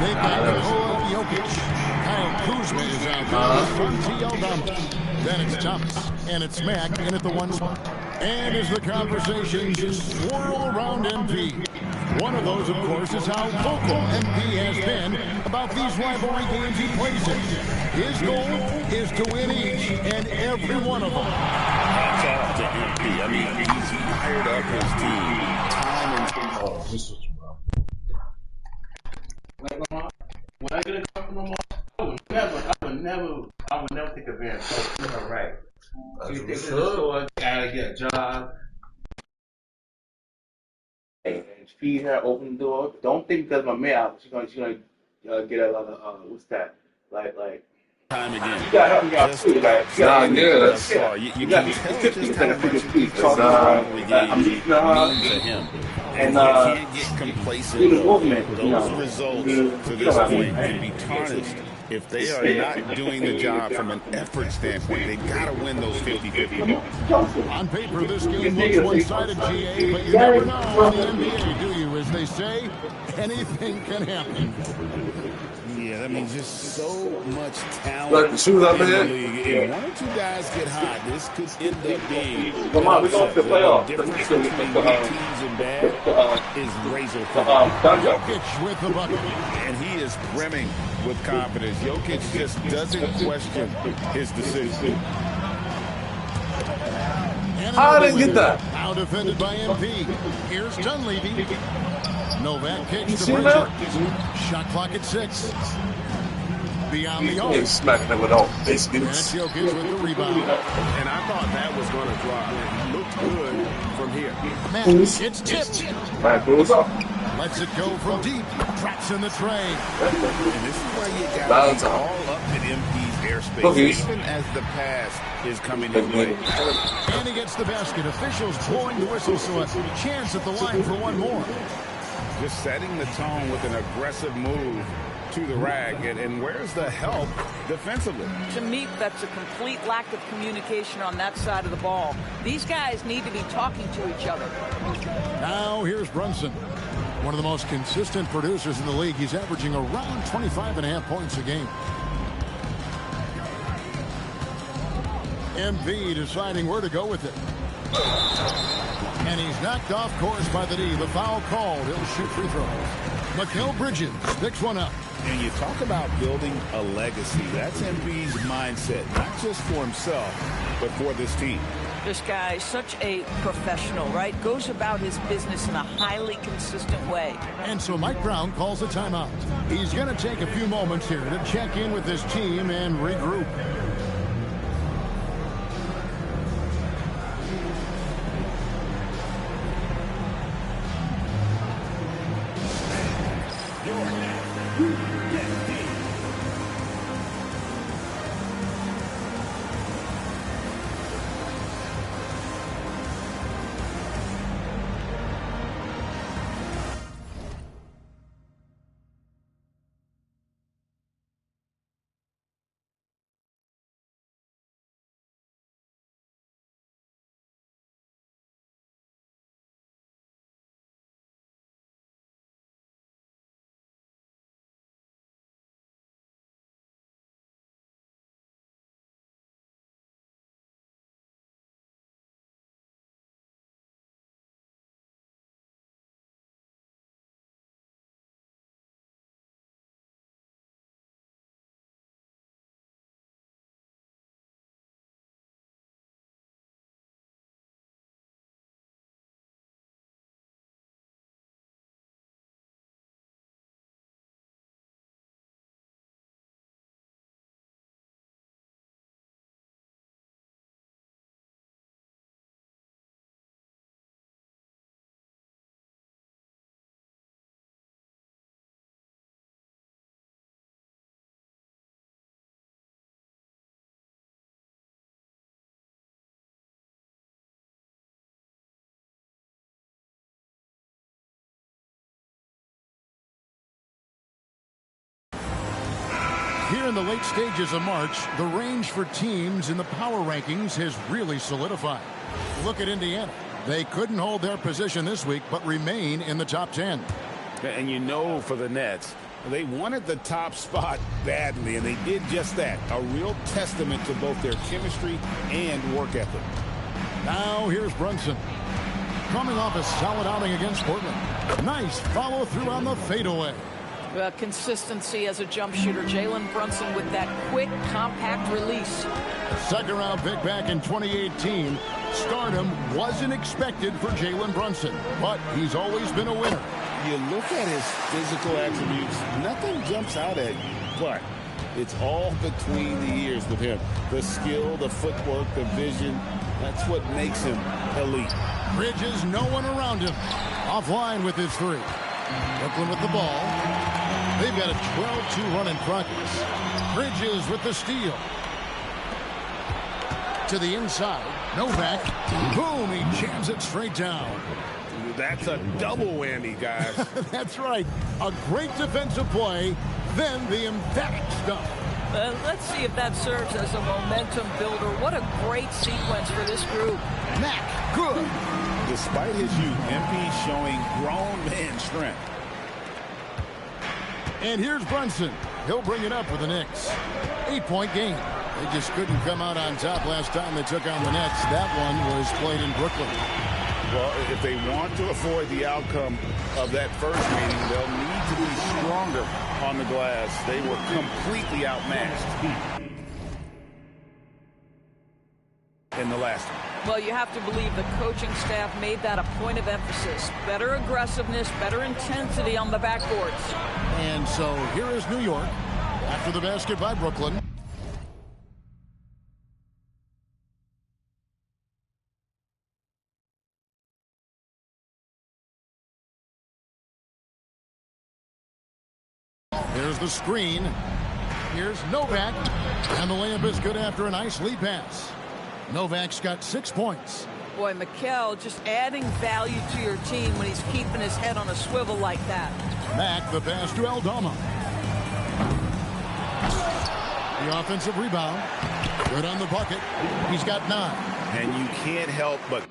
They've got Nikola Jokic. Kyle Kuzma is out there. Montiel Donovan. Then it's Thomas. And it's Mack in at the 1 spot. And as the conversations swirl around MP, one of those, of course, is how vocal MP has been about these rivalry games he plays in. His goal is to win each and every one of them. Hats off to MP. I mean, he's fired up his team time and time. Oh, this was When I get a call from my mom, I would never take advantage of it. All right. You take to the store, gotta get a job. Hey, feed her, open the door. Don't think because my mail, she's gonna get a lot of what's that? Like Time again. you gotta help me out too, like You can tell just how much these rivalry games mean to him. And you can't get complacent. Those results to this point can be tarnished if they are not doing the job from an effort standpoint. They've got to win those 50-50 balls. On paper, this game looks one-sided, GA, but you never know in the NBA, do you? As they say, anything can happen. Yeah, that means just so much talent like the shoes out in the there. league. If one or two guys get hot, this could end up being Come on, we're going to the playoffs. The difference between good teams and bad is razor thin. Jokic with the bucket. And he is brimming with confidence. Jokic just doesn't question his decision. I didn't get that. Now defended by MP. Here's Dunleavy. Novak kicks to see Bridget. that? Shot clock at 6. Beyond the arc. He smacking it with all face And it's beats. Jokic with the rebound. And I thought that was going to drop. It looked good from here. Man, it's tipped. Man, goes up. Lets it go from deep. Traps in the tray. And this is where you got Balance to be out. all up in MP's airspace, Cookies. even as the pass is coming his way. And he gets the basket. Officials blowing the whistle, so a chance at the line for one more. Just setting the tone with an aggressive move to the rack. And where's the help defensively? To me, that's a complete lack of communication on that side of the ball. These guys need to be talking to each other. Now here's Brunson. One of the most consistent producers in the league. He's averaging around 25.5 points a game. MP deciding where to go with it. And he's knocked off course by the D. The foul called. He'll shoot free throws. Mikal Bridges picks one up. And you talk about building a legacy. That's MP's mindset, not just for himself, but for this team. This guy is such a professional, right? Goes about his business in a highly consistent way. And so Mike Brown calls a timeout. He's going to take a few moments here to check in with his team and regroup. Here in the late stages of March, the range for teams in the power rankings has really solidified. Look at Indiana. They couldn't hold their position this week, but remain in the top 10. And you know for the Nets, They wanted the top spot badly, and they did just that. A real testament to both their chemistry and work ethic. Now here's Brunson. Coming off a solid outing against Portland. Nice follow through on the fadeaway. Consistency as a jump shooter. Jalen Brunson with that quick, compact release. Second round pick back in 2018. Stardom wasn't expected for Jalen Brunson, but he's always been a winner. You look at his physical attributes, nothing jumps out at you, but it's all between the ears with him. The skill, the footwork, the vision, that's what makes him elite. Bridges, no one around him. Offline with his three. Brooklyn with the ball. They've got a 12-2 run in progress. Bridges with the steal. To the inside. Novak. Boom, he jams it straight down. That's a double whammy, guys. That's right. A great defensive play, then the emphatic stuff. Let's see if that serves as a momentum builder. What a great sequence for this group. Mack, good. Despite his youth, MP showing grown man strength. And here's Brunson. He'll bring it up for the Knicks. 8-point game. They just couldn't come out on top last time they took on the Nets. That one was played in Brooklyn. Well, if they want to avoid the outcome of that first meeting, they'll need to be stronger on the glass. They were completely outmatched in the last one. Well, you have to believe the coaching staff made that a point of emphasis. Better aggressiveness, better intensity on the backboards. And so here is New York after the basket by Brooklyn. Here's the screen. Here's Novak. And the layup is good after a nice lead pass. Novak's got 6 points. Boy, Mikel just adding value to your team when he's keeping his head on a swivel like that. Mack, the pass to Aldama. The offensive rebound. Good on the bucket. He's got 9. And you can't help but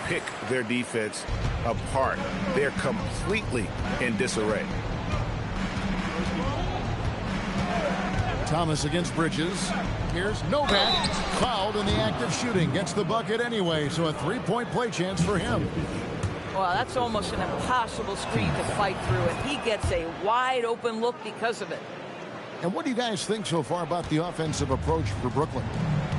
pick their defense apart. They're completely in disarray. Thomas against Bridges. Here's Novak, fouled in the act of shooting. Gets the bucket anyway, so a three-point play chance for him. Well, that's almost an impossible screen to fight through, and he gets a wide-open look because of it. And what do you guys think so far about the offensive approach for Brooklyn?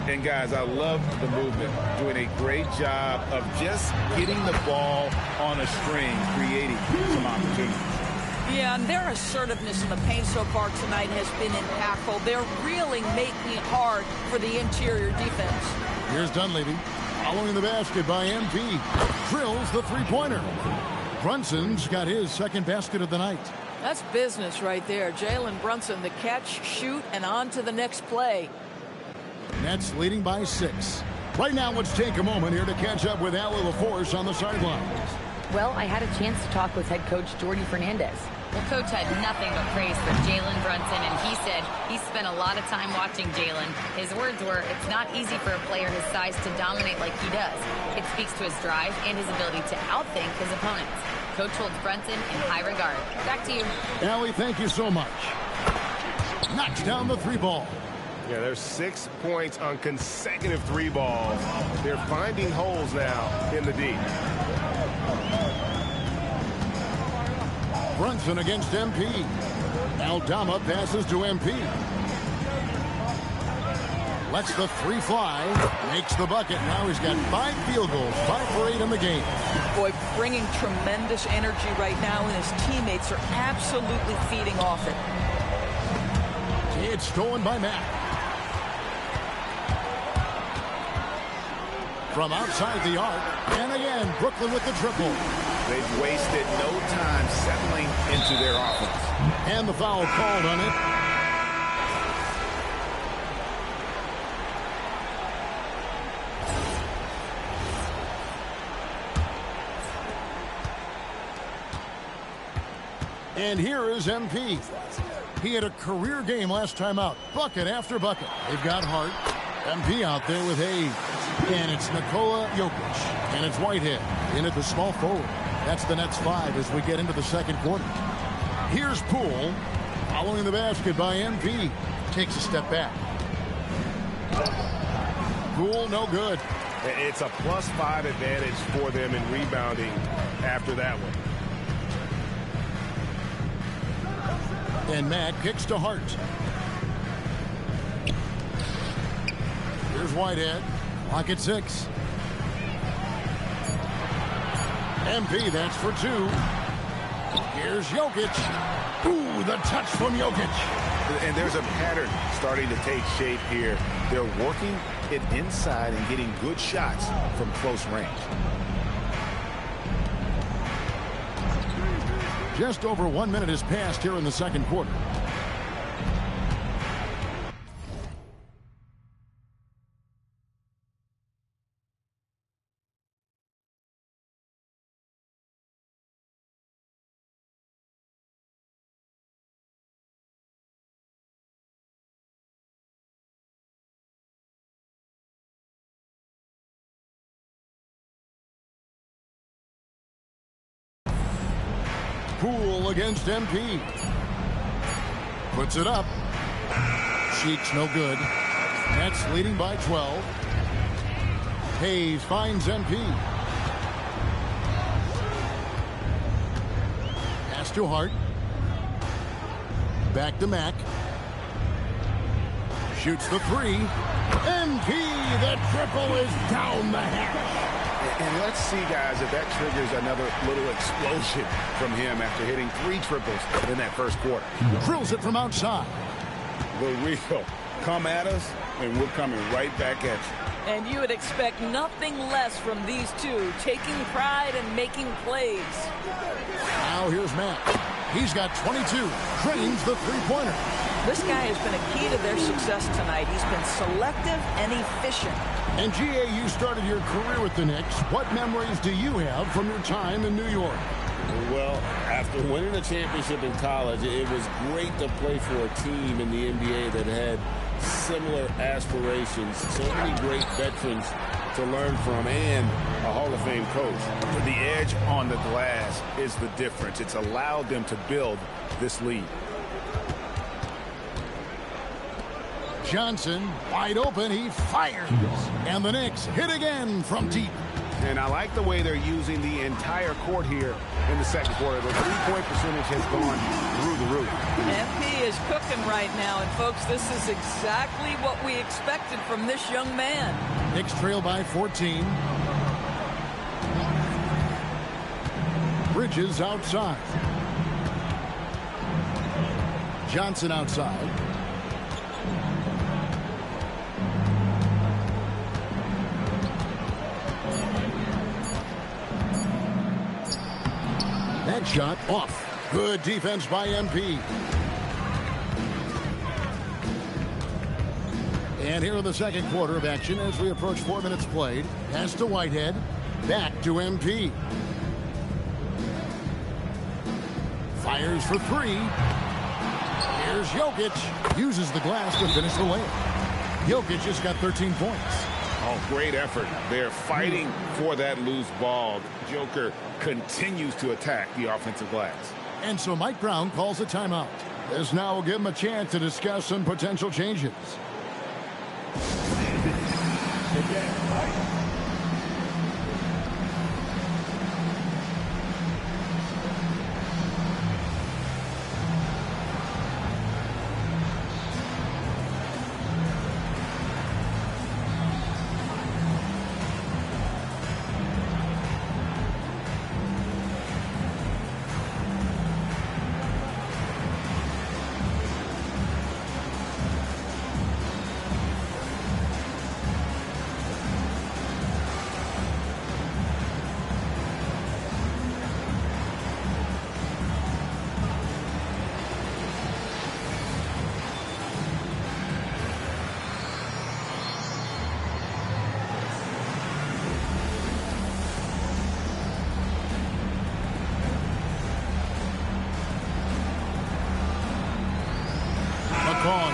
And, guys, I love the movement, doing a great job of just getting the ball on a string, creating some opportunities. Yeah, and their assertiveness in the paint so far tonight has been impactful. They're really making it hard for the interior defense. Here's Dunleavy, following the basket by MP. Drills the three-pointer. Brunson's got his second basket of the night. That's business right there. Jalen Brunson, the catch, shoot, and on to the next play. Nets leading by 6. Right now, let's take a moment here to catch up with Allie LaForce on the sidelines. Well, I had a chance to talk with head coach Jordy Fernandez. Well, Coach had nothing but praise for Jalen Brunson, and he said he spent a lot of time watching Jalen. His words were, it's not easy for a player his size to dominate like he does. It speaks to his drive and his ability to outthink his opponents. Coach holds Brunson in high regard. Back to you. Allie, thank you so much. Knocks down the three ball. Yeah, there's 6 points on consecutive three balls. They're finding holes now in the D. Brunson against MP. Aldama passes to MP. Lets the three fly. Makes the bucket. Now he's got 5 field goals. 5 for 8 in the game. Boy, bringing tremendous energy right now, and his teammates are absolutely feeding off it. It's stolen by Mack. From outside the arc. And again, Brooklyn with the triple. They've wasted no time settling into their offense. And the foul called on it. And here is MP. He had a career game last time out. Bucket after bucket. They've got Hart. MP out there with Hayes. And it's Nikola Jokic. And it's Whitehead in at the small forward. That's the Nets 5 as we get into the second quarter. Here's Poole. Following the basket by MP. Takes a step back. Poole, no good. It's a +5 advantage for them in rebounding after that one. And Matt kicks to Hart. Here's Whitehead. Clock at 6. MP, that's for 2. Here's Jokic. Ooh, the touch from Jokic. And there's a pattern starting to take shape here. They're working it inside and getting good shots from close range. Just over 1 minute has passed here in the second quarter. Poole against MP. Puts it up. Sheik's no good. Nets leading by 12. Hayes finds MP. Pass to Hart. Back to Mack. Shoots the 3. MP, the triple is down the hatch. And let's see, guys, if that triggers another little explosion from him after hitting 3 triples in that first quarter. Drills it from outside. The real come at us, and we're coming right back at you. And you would expect nothing less from these two, taking pride and making plays. Now here's Matt. He's got 22. Drains the three-pointer. This guy has been a key to their success tonight. He's been selective and efficient. And GA, you started your career with the Knicks. What memories do you have from your time in New York? Well, after winning a championship in college, it was great to play for a team in the NBA that had similar aspirations, so many great veterans to learn from, and a Hall of Fame coach. The edge on the glass is the difference. It's allowed them to build this lead. Johnson, wide open, he fires. And the Knicks hit again from deep. And I like the way they're using the entire court here in the second quarter. The three-point percentage has gone through the roof. MP is cooking right now, and folks, this is exactly what we expected from this young man. Knicks trail by 14. Bridges outside. Johnson outside. That shot off. Good defense by MP. And here in the second quarter of action as we approach 4 minutes played. Pass to Whitehead. Back to MP. Fires for three. Here's Jokic. Uses the glass to finish the layup. Jokic just got 13 points. Oh, great effort. They're fighting for that loose ball. Joker continues to attack the offensive glass. And so Mike Brown calls a timeout. This now will give him a chance to discuss some potential changes.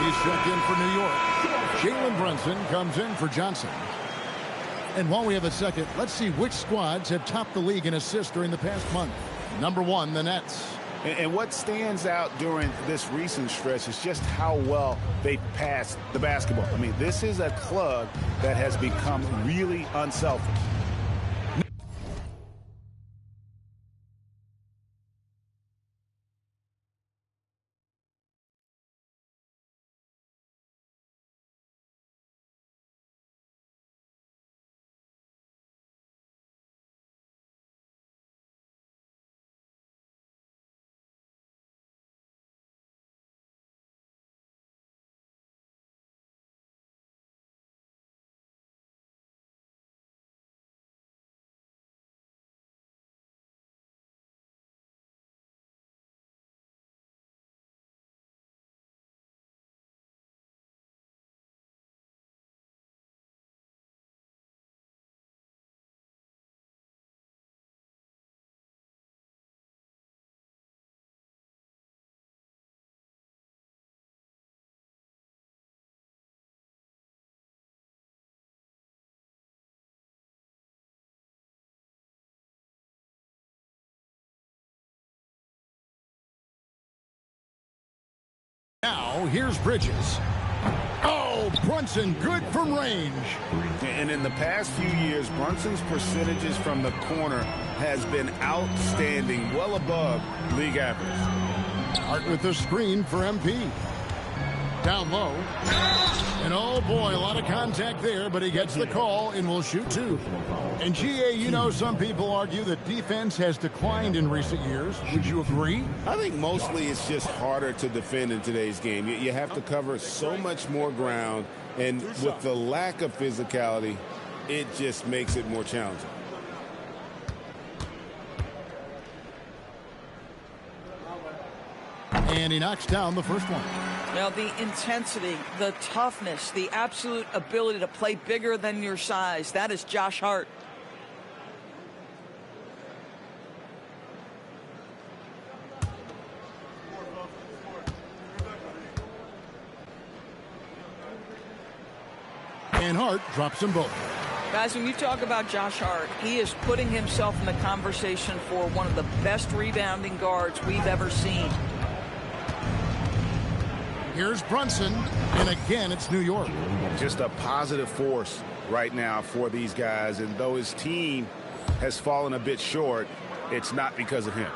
He's checked in for New York. Jalen Brunson comes in for Johnson. And while we have a second, let's see which squads have topped the league in assists during the past month. Number one, the Nets. And what stands out during this recent stretch is just how well they passed the basketball. I mean, this is a club that has become really unselfish. Now, here's Bridges. Oh, Brunson, good from range. And in the past few years, Brunson's percentages from the corner has been outstanding, well above league average. Hart with the screen for MP. Down low. And oh boy, a lot of contact there, but he gets the call and will shoot two. And GA, you know, some people argue that defense has declined in recent years. Would you agree? I think mostly it's just harder to defend in today's game. You have to cover so much more ground, and with the lack of physicality, it just makes it more challenging. And he knocks down the first one. Now, the intensity, the toughness, the absolute ability to play bigger than your size, that is Josh Hart. And Hart drops them both. Guys, when you talk about Josh Hart, he is putting himself in the conversation for one of the best rebounding guards we've ever seen. Here's Brunson, and again, it's New York. Just a positive force right now for these guys, and though his team has fallen a bit short, it's not because of him.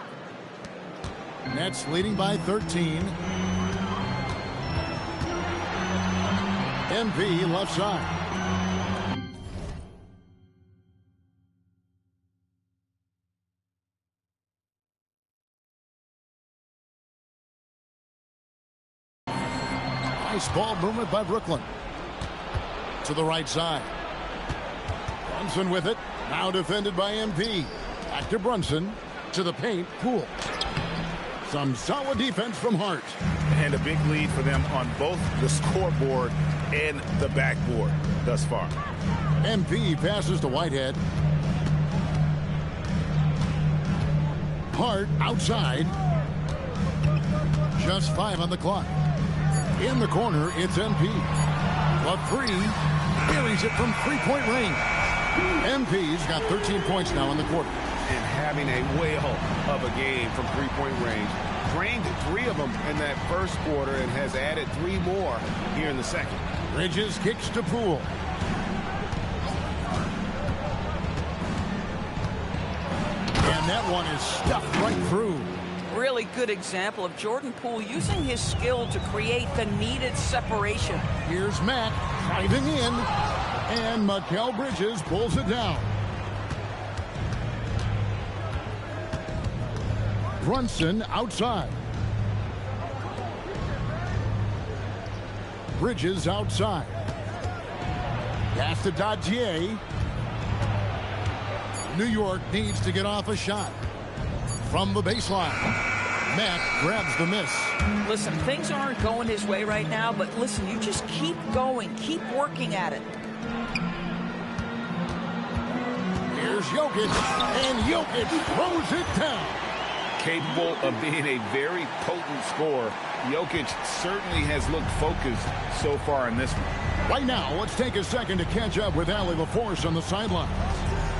Nets leading by 13. MP left side. Nice ball movement by Brooklyn. To the right side. Brunson with it. Now defended by MP. Back to Brunson. To the paint. Poole. Some solid defense from Hart. And a big lead for them on both the scoreboard and the backboard thus far. MP passes to Whitehead. Hart outside. Just 5 on the clock. In the corner, it's MP. The three. Buries it from three-point range. MP's got 13 points now in the quarter. And having a whale of a game from three-point range. Drained 3 of them in that first quarter and has added 3 more here in the second. Bridges kicks to Poole. And that one is stuffed right through. Really good example of Jordan Poole using his skill to create the needed separation. Here's Mack driving in, and Mikal Bridges pulls it down. Brunson outside. Bridges outside. Pass to Dadier. New York needs to get off a shot. From the baseline, Mack grabs the miss. Listen, things aren't going his way right now, but listen, you just keep going, keep working at it. Here's Jokic, and Jokic throws it down. Capable of being a very potent scorer, Jokic certainly has looked focused so far in this one. Right now, let's take a second to catch up with Allie LaForce on the sideline.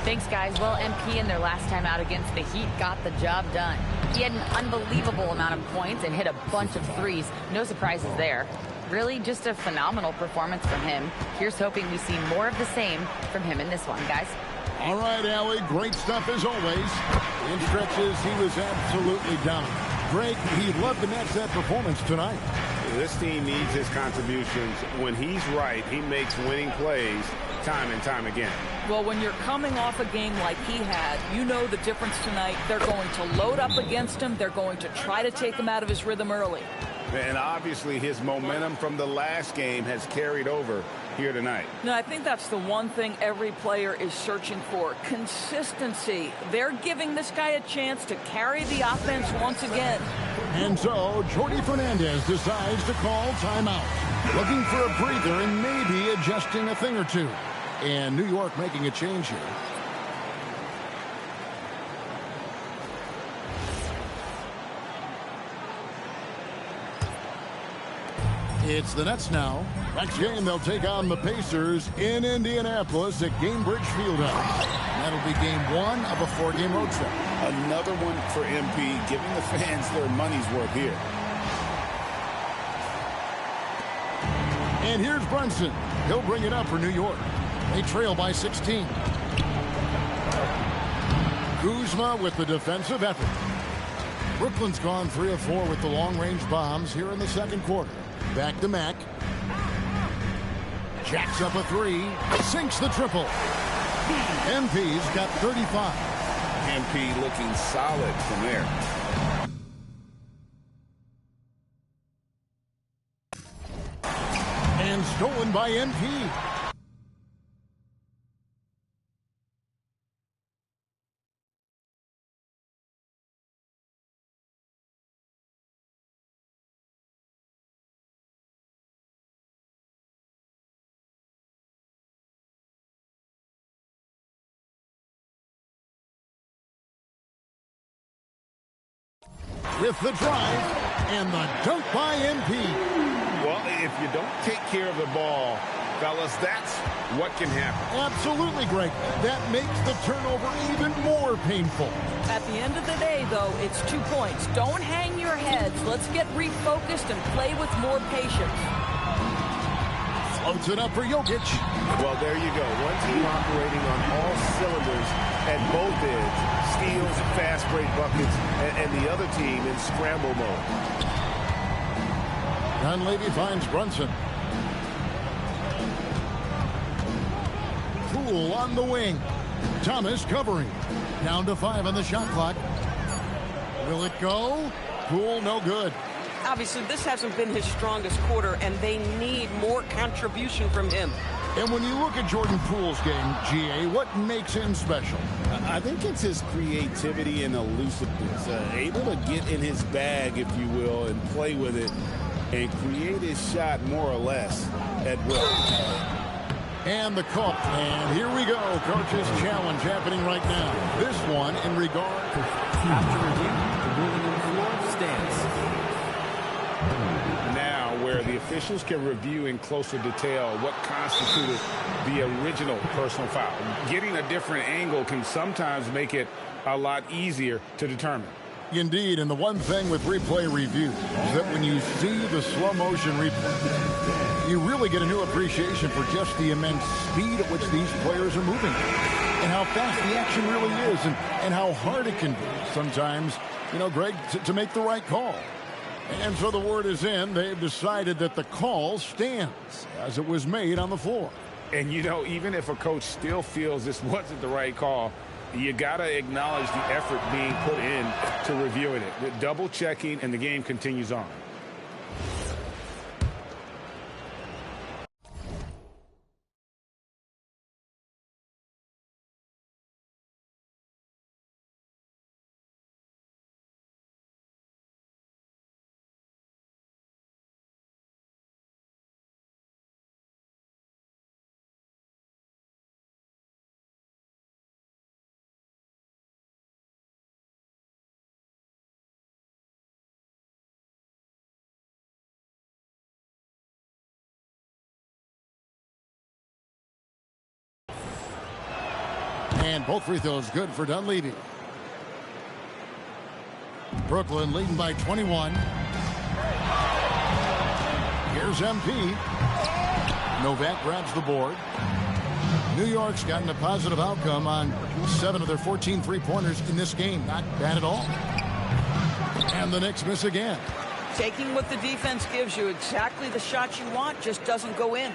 Thanks, guys. Well, MP in their last time out against the Heat got the job done. He had an unbelievable amount of points and hit a bunch of threes. No surprises there. Really just a phenomenal performance from him. Here's hoping we see more of the same from him in this one, guys. All right, Allie, great stuff as always. In stretches, he was absolutely dominant. Greg, he loved the Nets that performance tonight. This team needs his contributions. When he's right, he makes winning plays time and time again. Well, when you're coming off a game like he had, you know the difference tonight. They're going to load up against him. They're going to try to take him out of his rhythm early. And obviously his momentum from the last game has carried over here tonight. No, I think that's the one thing every player is searching for. Consistency. They're giving this guy a chance to carry the offense once again. And so, Jordy Fernandez decides to call timeout. Looking for a breather and maybe adjusting a thing or two. And New York making a change here. It's the Nets now. Next game, they'll take on the Pacers in Indianapolis at Gainbridge Fieldhouse. That'll be game 1 of a 4-game road trip. Another one for MP, giving the fans their money's worth here. And here's Brunson. He'll bring it up for New York. They trail by 16. Kuzma with the defensive effort. Brooklyn's gone 3 of 4 with the long-range bombs here in the second quarter. Back to Mack. Jacks up a 3. Sinks the triple. MP's got 35. MP looking solid from there. And stolen by MP. With the drive and the dunk by MP. Well, if you don't take care of the ball, Fellas, that's what can happen. Absolutely, Greg. That makes the turnover even more painful. At the end of the day, though, it's 2 points. Don't hang your heads. Let's get refocused and play with more patience. Floats it up for Jokic. Well, there you go. One team operating on all cylinders at both ends. Steals, fast break buckets, and the other team in scramble mode. Dunleavy finds Brunson. Poole on the wing. Thomas covering. Down to 5 on the shot clock. Will it go? Poole, no good. Obviously, this hasn't been his strongest quarter, and they need more contribution from him. And when you look at Jordan Poole's game, GA, what makes him special? I think it's his creativity and elusiveness. Able to get in his bag, if you will, and play with it and create his shot more or less at will. And the call. And here we go. Coach's challenge happening right now. This one in regard to... After review, the ruling on the floor stands. Now, where the officials can review in closer detail what constituted the original personal foul. Getting a different angle can sometimes make it a lot easier to determine. Indeed, and the one thing with replay review is that when you see the slow motion replay, you really get a new appreciation for just the immense speed at which these players are moving and how fast the action really is and how hard it can be sometimes, you know, Greg, to make the right call. And so the word is in. They've decided that the call stands as it was made on the floor. And, you know, even if a coach still feels this wasn't the right call, you got to acknowledge the effort being put in to reviewing it. The double checking, and the game continues on. And both free throws good for Dunleavy. Brooklyn leading by 21. Here's MP. Novak grabs the board. New York's gotten a positive outcome on 7 of their 14 three-pointers in this game. Not bad at all. And the Knicks miss again. Taking what the defense gives you, exactly the shot you want, just doesn't go in.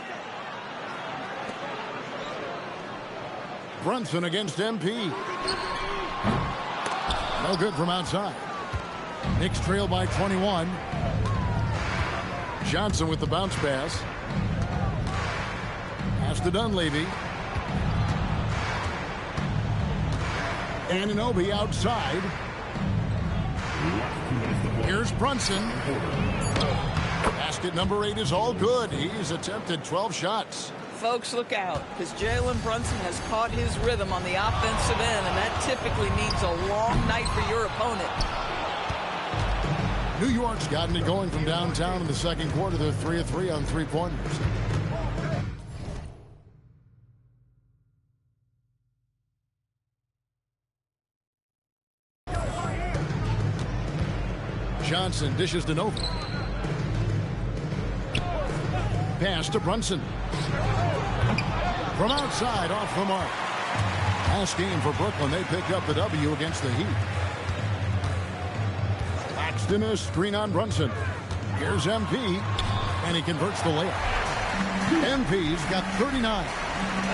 Brunson against MP. No good from outside. Knicks trail by 21. Johnson with the bounce pass. Pass to Dunleavy. Anunoby outside. Here's Brunson. Basket number 8 is all good. He's attempted 12 shots. Folks, look out, because Jalen Brunson has caught his rhythm on the offensive end, and that typically means a long night for your opponent. New York's gotten it going from downtown in the second quarter. They're 3 of 3 on three-pointers. Johnson dishes to Novak. Pass to Brunson. From outside, off the mark. Last game for Brooklyn, they picked up the W against the Heat. Laxton a screen on Brunson. Here's MP, and he converts the layup. MP's got 39.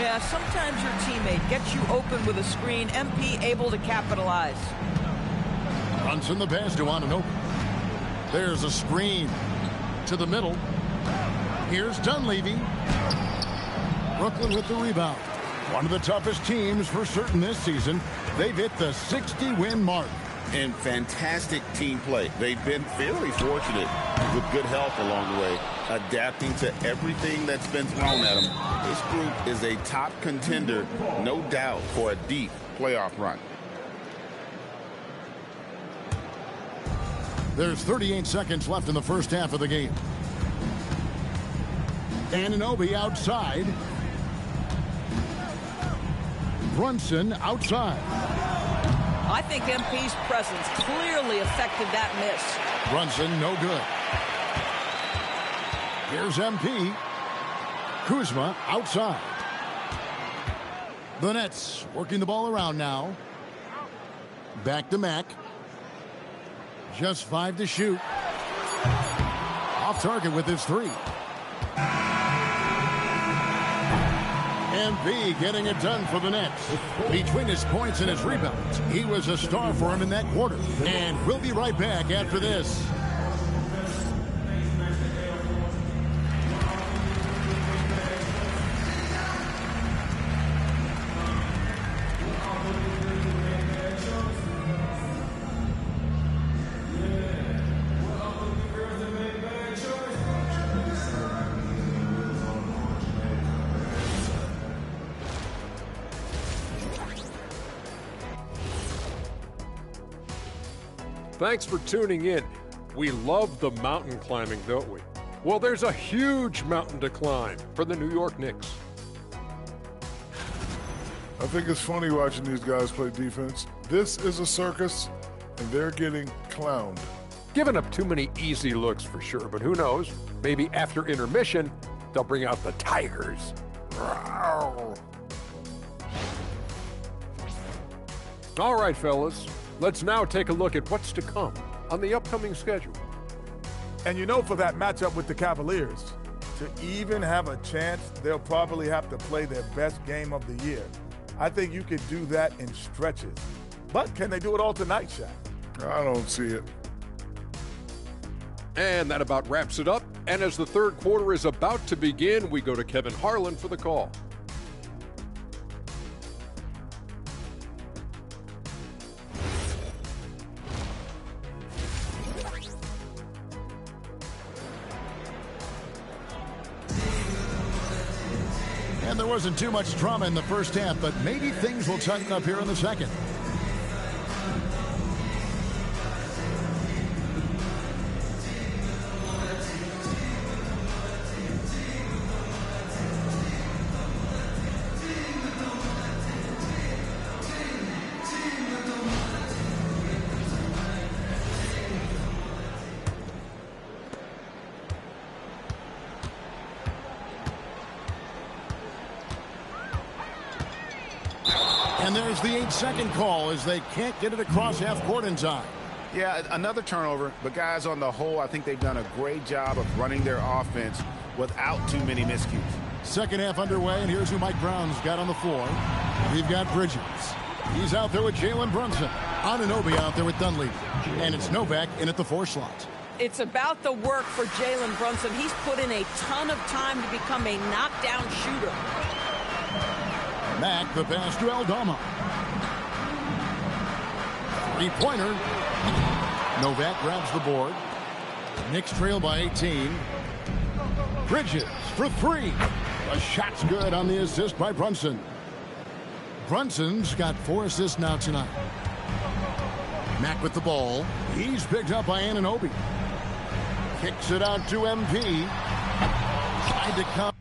Yeah, sometimes your teammate gets you open with a screen. MP able to capitalize. Brunson the pass to Anunoby. There's a screen to the middle. Here's Dunleavy. Brooklyn with the rebound. One of the toughest teams for certain this season. They've hit the 60-win mark. And fantastic team play. They've been very fortunate with good health along the way, adapting to everything that's been thrown at them. This group is a top contender, no doubt, for a deep playoff run. There's 38 seconds left in the first half of the game. Anunoby outside. Brunson outside. I think MP's presence clearly affected that miss. Brunson, no good. Here's MP. Kuzma outside. The Nets working the ball around now. Back to Mack. Just 5 to shoot. Off target with his 3. MP getting it done for the Nets. Between his points and his rebounds, he was a star for him in that quarter. And we'll be right back after this. Thanks for tuning in. We love the mountain climbing, don't we? Well, there's a huge mountain to climb for the New York Knicks. I think it's funny watching these guys play defense. This is a circus, and they're getting clowned. Giving up too many easy looks for sure, but who knows? Maybe after intermission, they'll bring out the Tigers. Rawr. All right, fellas. Let's now take a look at what's to come on the upcoming schedule. And you know, for that matchup with the Cavaliers, to even have a chance, they'll probably have to play their best game of the year. I think you could do that in stretches. But can they do it all tonight, Shaq? I don't see it. And that about wraps it up. And as the third quarter is about to begin, we go to Kevin Harlan for the call. And there wasn't too much drama in the first half, but maybe things will tighten up here in the second. And there's the 8-second call as they can't get it across half court in time. Yeah, another turnover, but guys, on the whole, I think they've done a great job of running their offense without too many miscues. Second half underway, and here's who Mike Brown's got on the floor. We've got Bridges. He's out there with Jalen Brunson. Anunoby out there with Dunleavy. And it's Novak in at the 4 slot. It's about the work for Jalen Brunson. He's put in a ton of time to become a knockdown shooter. Mack, the pass to Aldama. 3-pointer. Novak grabs the board. Knicks trail by 18. Bridges for 3. The shot's good on the assist by Brunson. Brunson's got 4 assists now tonight. Mack with the ball. He's picked up by Anunoby. Kicks it out to MP. Tried to come.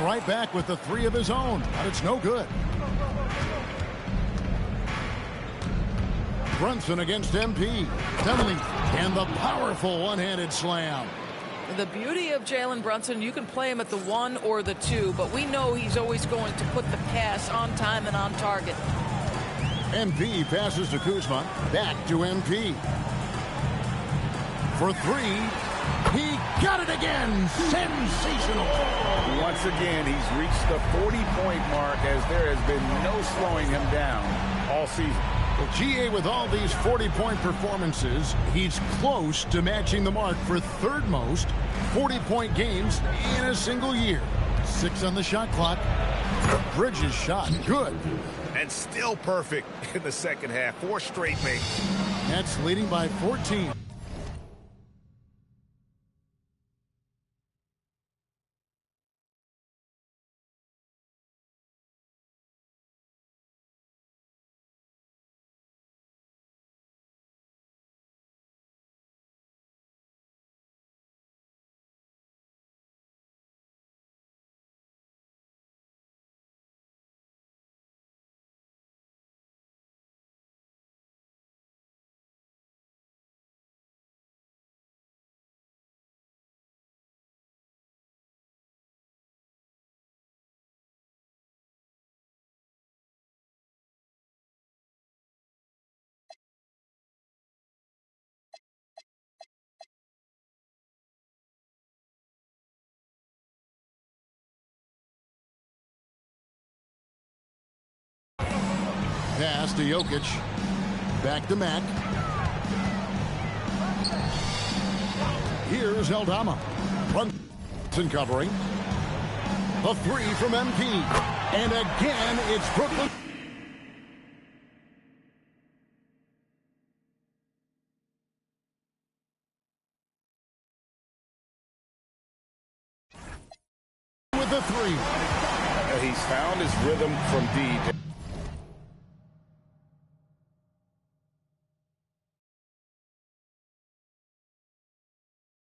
Right back with the 3 of his own, but it's no good. Brunson against MP. Dunleavy, and the powerful one-handed slam. The beauty of Jalen Brunson, you can play him at the 1 or the 2, but we know he's always going to put the pass on time and on target. MP passes to Kuzma. Back to MP. For 3. He got it again. Sensational. Once again, he's reached the 40-point mark as there has been no slowing him down all season. Well, GA, with all these 40-point performances, he's close to matching the mark for third most 40-point games in a single year. 6 on the shot clock. Bridges shot good. And still perfect in the second half. 4 straight makes. Nets leading by 14. pass to Jokic. Back to Mack. Here's Aldama. Brunson covering. The three from MP. And again, it's Brooklyn. With the three. He's found his rhythm from deep.